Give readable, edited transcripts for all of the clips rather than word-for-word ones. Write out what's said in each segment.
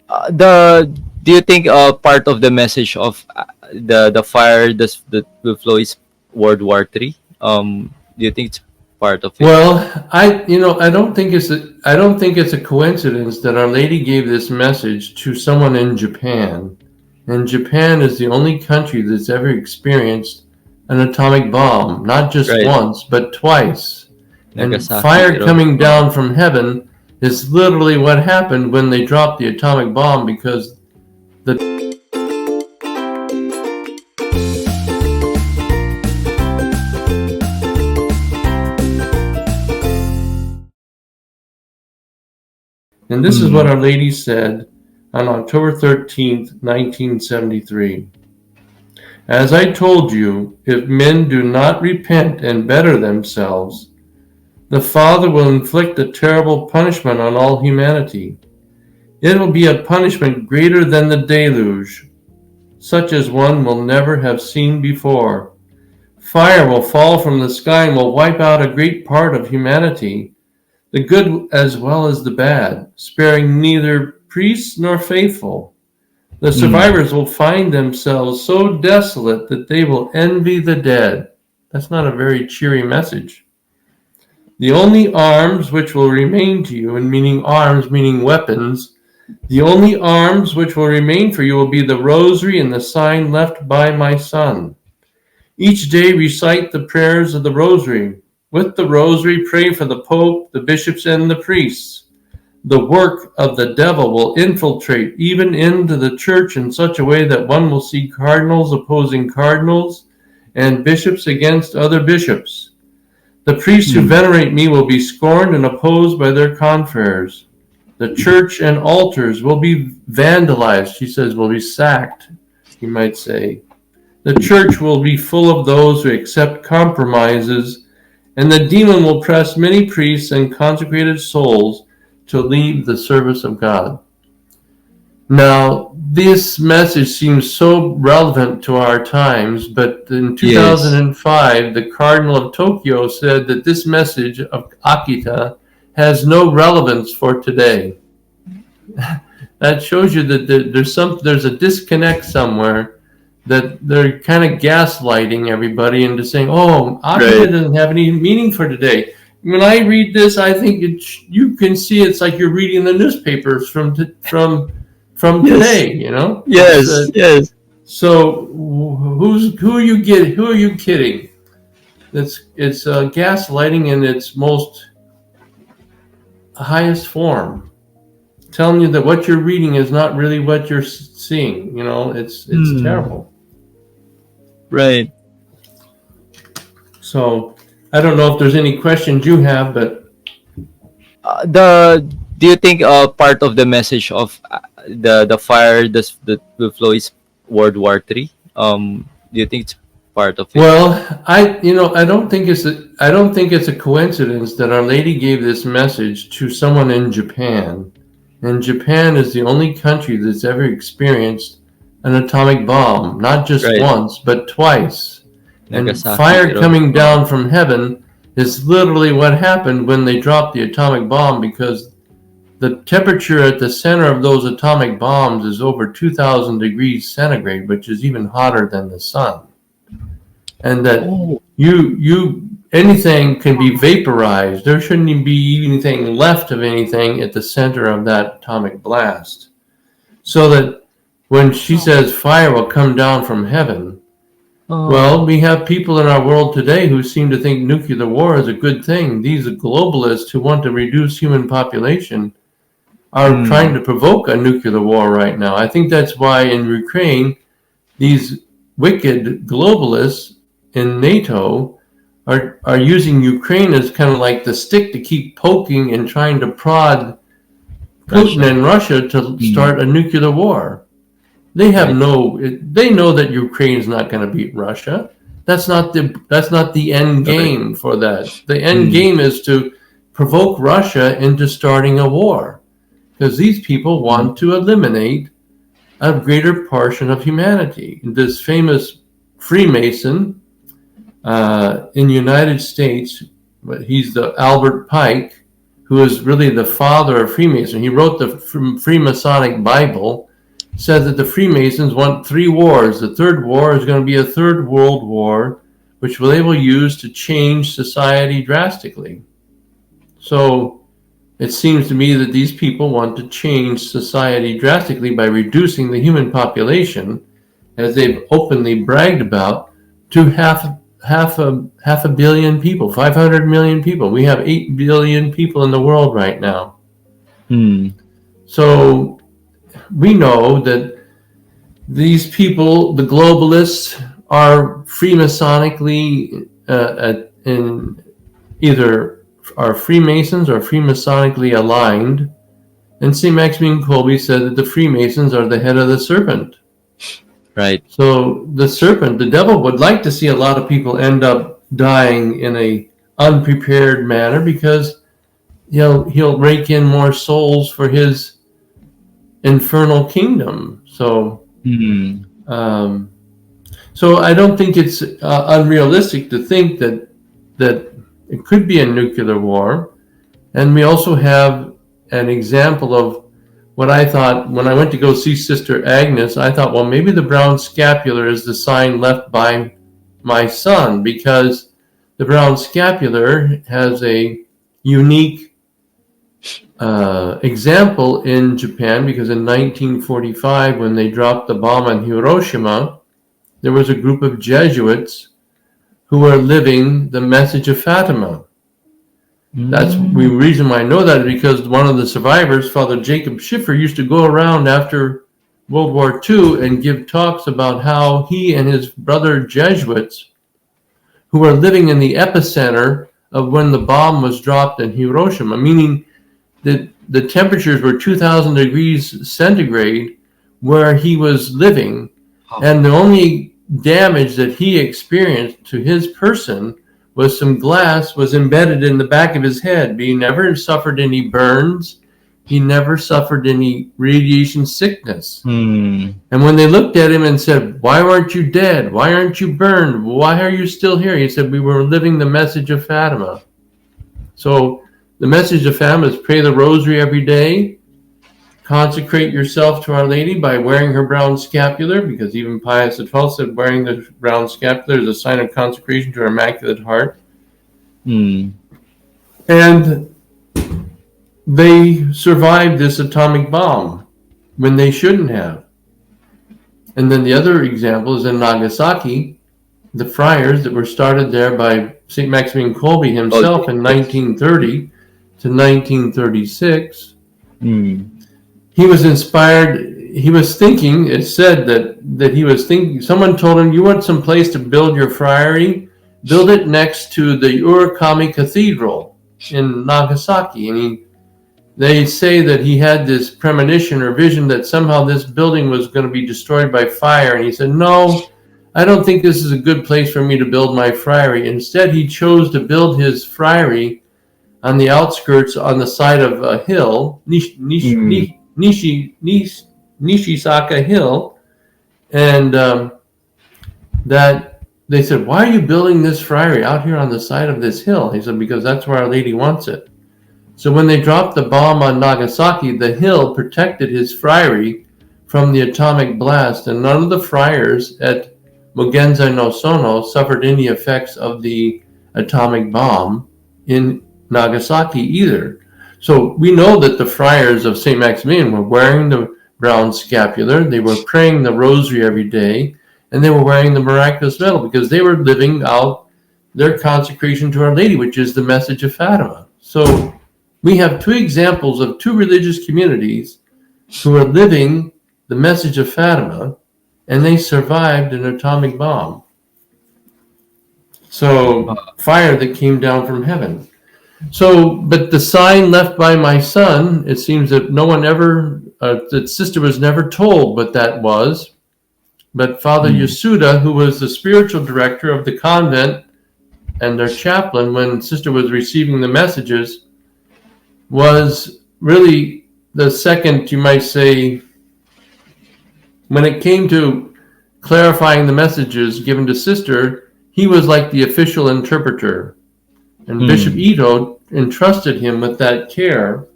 The Do you think part of the message of the fire that will flow is World War III? Do you think it's part of it? Well, I don't think it's a coincidence that Our Lady gave this message to someone in Japan. And Japan is the only country that's ever experienced an atomic bomb, not just Right, once, but twice. And Nagasaki, fire coming Hiroshima. down from heaven is literally what happened when they dropped the atomic bomb, because the and this is what Mm. Our Lady said on October 13th, 1973. As I told you, if men do not repent and better themselves, the Father will inflict a terrible punishment on all humanity. It will be a punishment greater than the deluge, such as one will never have seen before. Fire will fall from the sky and will wipe out a great part of humanity, the good as well as the bad, sparing neither priests nor faithful. The Mm. survivors will find themselves so desolate that they will envy the dead. That's not a very cheery message. The only arms which will remain to you, and meaning arms, meaning weapons, the only arms which will remain for you will be the rosary and the sign left by my Son. Each day recite the prayers of the rosary. With the rosary, pray for the Pope, the bishops, and the priests. The work of the devil will infiltrate even into the church in such a way that one will see cardinals opposing cardinals and bishops against other bishops. The priests who Mm. venerate me will be scorned and opposed by their confreres. The church and altars will be vandalized, she says, will be sacked, you might say. The church will be full of those who accept compromises, and the demon will press many priests and consecrated souls to leave the service of God. Now, this message seems so relevant to our times, but in Yes. 2005, the Cardinal of Tokyo said that this message of Akita has no relevance for today. That shows you that there's a disconnect somewhere, that they're kind of gaslighting everybody into saying, "Oh, Akita Right. doesn't have any meaning for today." When I read this, I think you can see it's like you're reading the newspapers from Yes. today. You know, it's Yes. Yes. so who are you kidding? It's gaslighting in its most highest form, telling you that what you're reading is not really what you're seeing. You know, it's Mm. terrible. Right. So I don't know if there's any questions you have, but The Do you think part of the message of the fire that will flow is World War III? Do you think it's part of it? well, I don't think it's a coincidence that Our Lady gave this message to someone in Japan. And Japan is the only country that's ever experienced an atomic bomb, not just Right, once, but twice. And Nagasaki, fire coming Hiroshima. down from heaven is literally what happened when they dropped the atomic bomb, because the temperature at the center of those atomic bombs is over 2,000 degrees centigrade, which is even hotter than the sun. And that Oh. anything can be vaporized. There shouldn't even be anything left of anything at the center of that atomic blast. So that when she says fire will come down from heaven, Oh. well, we have people in our world today who seem to think nuclear war is a good thing. These globalists who want to reduce human population are trying Mm. to provoke a nuclear war right now. I think that's why in Ukraine, these wicked globalists in NATO are using Ukraine as kind of like the stick to keep poking and trying to prod Putin Russia. and Russia to Mm. start a nuclear war. They have Right. they know that Ukraine's not going to beat Russia. That's not the end Correct. game for that. The end Mm. game is to provoke Russia into starting a war, because these people Mm. want to eliminate a greater portion of humanity. This famous Freemason in the United States, but he's the Albert Pike, who is really the father of Freemasonry, he wrote the Freemasonic Bible, said that the Freemasons want 3 wars. The third war is going to be a third world war, which they will use to change society drastically. So it seems to me that these people want to change society drastically by reducing the human population, as they've openly bragged about, to half a billion people, 500 million people. We have 8 billion people in the world right now. So we know that these people, the globalists, are Freemasonically in either are Freemasons or Freemasonically aligned. And St. Maximilian Kolbe said that the Freemasons are the head of the serpent. Right. So the serpent, the devil, would like to see a lot of people end up dying in a unprepared manner, because he'll rake in more souls for his infernal kingdom. So so I don't think it's unrealistic to think that it could be a nuclear war. And we also have an example of what I thought when I went to go see Sister Agnes. I thought, well, maybe the brown scapular is the sign left by my son, because the brown scapular has a unique example in Japan, because in 1945, when they dropped the bomb on Hiroshima, there was a group of Jesuits who were living the message of Fatima. That's the reason why I know that, is because one of the survivors, Father Jacob Schiffer, used to go around after World War II and give talks about how he and his brother Jesuits, who were living in the epicenter of when the bomb was dropped in Hiroshima, meaning that the temperatures were 2,000 degrees centigrade where he was living, and the only damage that he experienced to his person was some glass was embedded in the back of his head. He never suffered any burns. He never suffered any radiation sickness. And when they looked at him and said, "Why aren't you dead? Why aren't you burned? Why are you still here?" He said, "We were living the message of Fatima." So the message of Fatima is pray the rosary every day, consecrate yourself to Our Lady by wearing her brown scapular, because even Pius XII said wearing the brown scapular is a sign of consecration to her Immaculate Heart. And they survived this atomic bomb when they shouldn't have. And then the other example is in Nagasaki, the friars that were started there by St. Maximilian Kolbe himself in 1930 to 1936. He was inspired. He was thinking, it said that he was thinking, someone told him, "You want some place to build your friary? Build it next to the Urakami Cathedral in Nagasaki." And they say that he had this premonition or vision that somehow this building was going to be destroyed by fire. And he said, "No, I don't think this is a good place for me to build my friary." Instead, he chose to build his friary on the outskirts, on the side of a hill, Nishisaka Hill, and that they said, "Why are you building this friary out here on the side of this hill?" He said, "Because that's where Our Lady wants it." So when they dropped the bomb on Nagasaki, the hill protected his friary from the atomic blast, and none of the friars at Mugenzi no Sono suffered any effects of the atomic bomb in Nagasaki either. So we know that the friars of St. Maximilian were wearing the brown scapular, they were praying the rosary every day, and they were wearing the miraculous medal, because they were living out their consecration to Our Lady, which is the message of Fatima. So we have 2 examples of 2 religious communities who are living the message of Fatima, and they survived an atomic bomb. So fire that came down from heaven. So, but the sign left by my son, it seems that no one ever, that sister was never told what that was. But Father Yasuda, who was the spiritual director of the convent and their chaplain when sister was receiving the messages, was really the second, you might say, when it came to clarifying the messages given to sister, he was like the official interpreter. And Bishop Ito entrusted him with that care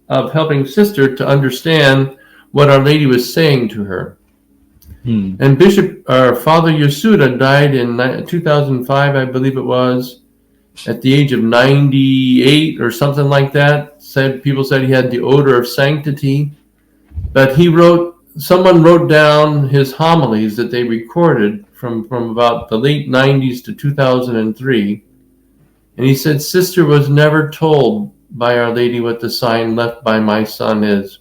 of helping Sister to understand what Our Lady was saying to her. Hmm. And Father Yasuda died in 2005, I believe it was, at the age of 98 or something like that. People said he had the odor of sanctity. But someone wrote down his homilies that they recorded from about the late 90s to 2003. And he said, Sister was never told by Our Lady what the sign left by my son is.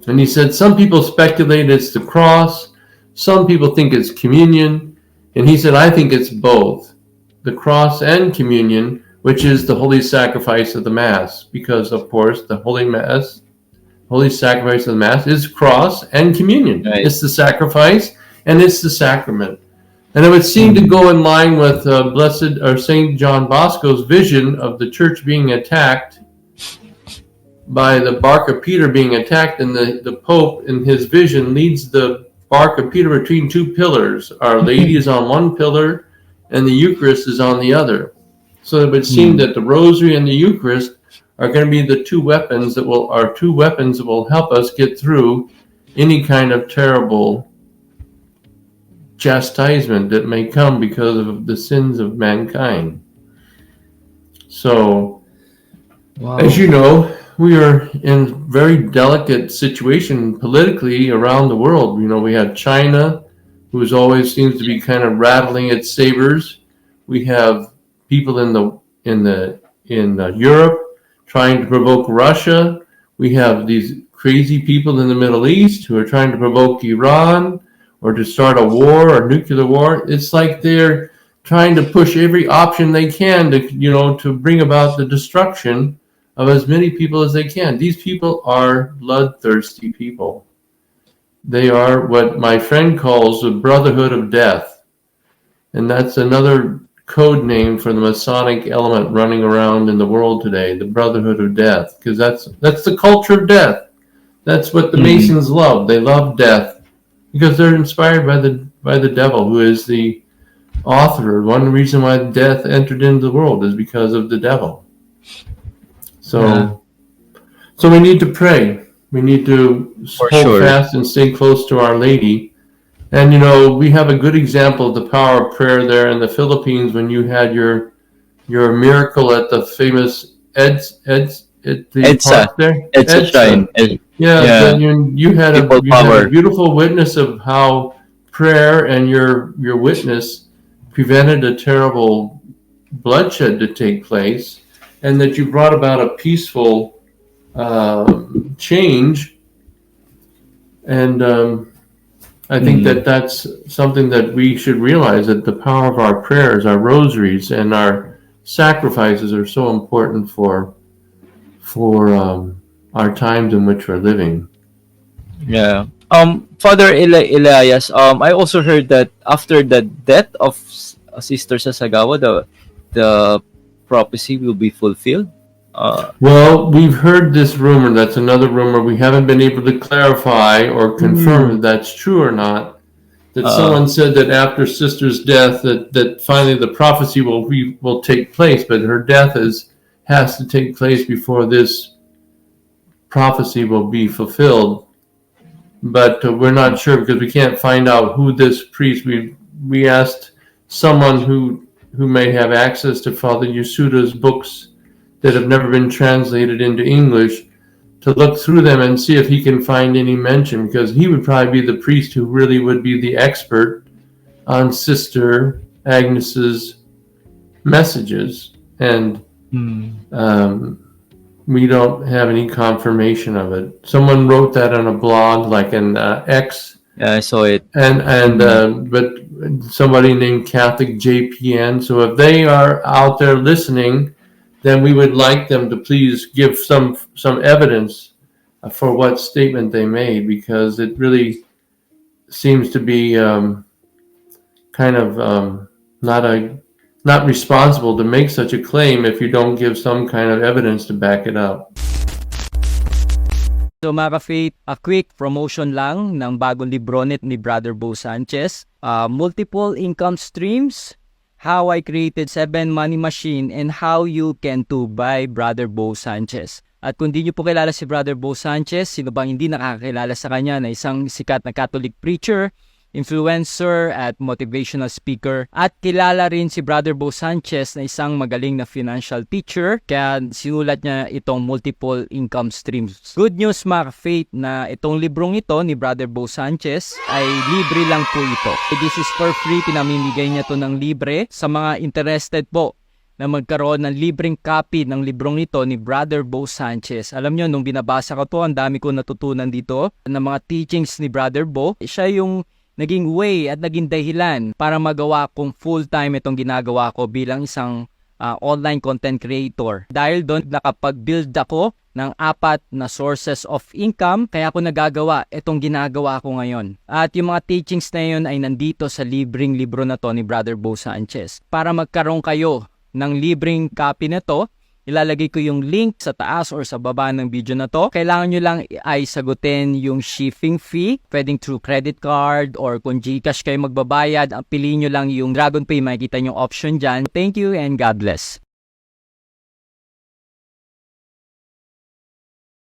And he said, some people speculate it's the cross. Some people think it's communion. And he said, I think it's both, the cross and communion, which is the holy sacrifice of the Mass. Because, of course, the holy sacrifice of the Mass is cross and communion. Right. It's the sacrifice and it's the sacrament. And it would seem to go in line with Blessed or Saint John Bosco's vision of the church being attacked by the bark of Peter being attacked, and the Pope in his vision leads the bark of Peter between two pillars. Our Lady is on one pillar and the Eucharist is on the other. So it would seem that the Rosary and the Eucharist are going to be the two weapons that will help us get through any kind of terrible chastisement that may come because of the sins of mankind. So, Wow. as you know, we are in a very delicate situation politically around the world. You know, we have China, who always seems to be kind of rattling its sabers. We have people in Europe trying to provoke Russia. We have these crazy people in the Middle East who are trying to provoke Iran or to start a war or nuclear war. It's like they're trying to push every option they can to bring about the destruction of as many people as they can. These people are bloodthirsty people. They are what my friend calls the Brotherhood of Death. And that's another code name for the Masonic element running around in the world today, the Brotherhood of Death, because that's the culture of death. That's what the Masons love. They love death because they're inspired by the devil, who is the author. One reason why death entered into the world is because of the devil. So we need to pray. We need to hold fast and stay close to Our Lady. And, we have a good example of the power of prayer there in the Philippines when you had your miracle at the famous EDSA. park there. EDSA shrine. Yeah. You had a beautiful witness of how prayer and your witness prevented a terrible bloodshed to take place, and that you brought about a peaceful change. And I think that's something that we should realize, that the power of our prayers, our rosaries, and our sacrifices are so important for our times in which we're living. Yeah. Father Elias, I also heard that after the death of Sister Sasagawa, the prophecy will be fulfilled. Well, we've heard this rumor. That's another rumor. We haven't been able to clarify or confirm if that's true or not. That someone said that after Sister's death, that finally the prophecy will take place, but her death has to take place before this prophecy will be fulfilled. But we're not sure because we can't find out who this priest. We asked someone who may have access to Father Yasuda's books that have never been translated into English to look through them and see if he can find any mention, because he would probably be the priest who really would be the expert on Sister Agnes's messages. And we don't have any confirmation of it. Someone wrote that on a blog, like an X. Yeah, I saw it. But somebody named Catholic JPN. So if they are out there listening, then we would like them to please give some evidence for what statement they made, because it really seems to be kind of not responsible to make such a claim if you don't give some kind of evidence to back it up. So mga ka-faith, a quick promotion lang ng bagong libronet ni Brother Bo Sanchez. Multiple income streams, How I Created 7 Money Machine and How You Can Too by Brother Bo Sanchez. At kung di nyo po kilala si Brother Bo Sanchez, sino bang hindi nakakilala sa kanya na isang sikat na Catholic preacher, influencer at motivational speaker. At kilala rin si Brother Bo Sanchez na isang magaling na financial teacher, kaya sinulat niya itong multiple income streams. Good news mga faith na itong librong ito ni Brother Bo Sanchez ay libre lang po ito. This is for free, pinamimigay niya to ng libre sa mga interested po na magkaroon ng libreng copy ng librong ito ni Brother Bo Sanchez. Alam nyo, nung binabasa ko to, ang dami ko natutunan dito ng mga teachings ni Brother Bo. Siya yung naging way at naging dahilan para magawa kong full-time itong ginagawa ko bilang isang online content creator. Dahil doon nakapag-build ako ng 4 na sources of income, kaya ako nagagawa itong ginagawa ko ngayon. At yung mga teachings na yun ay nandito sa libreng libro na to ni Brother Bo Sanchez. Para magkaroon kayo ng libreng copy na to, ilalagay ko yung link sa taas or sa baba ng video na to. Kailangan nyo lang ay sagutin yung shipping fee. Pwedeng through credit card or kung GCash kayo magbabayad, piliin nyo lang yung Dragon Pay, makikita nyo option dyan. Thank you and God bless.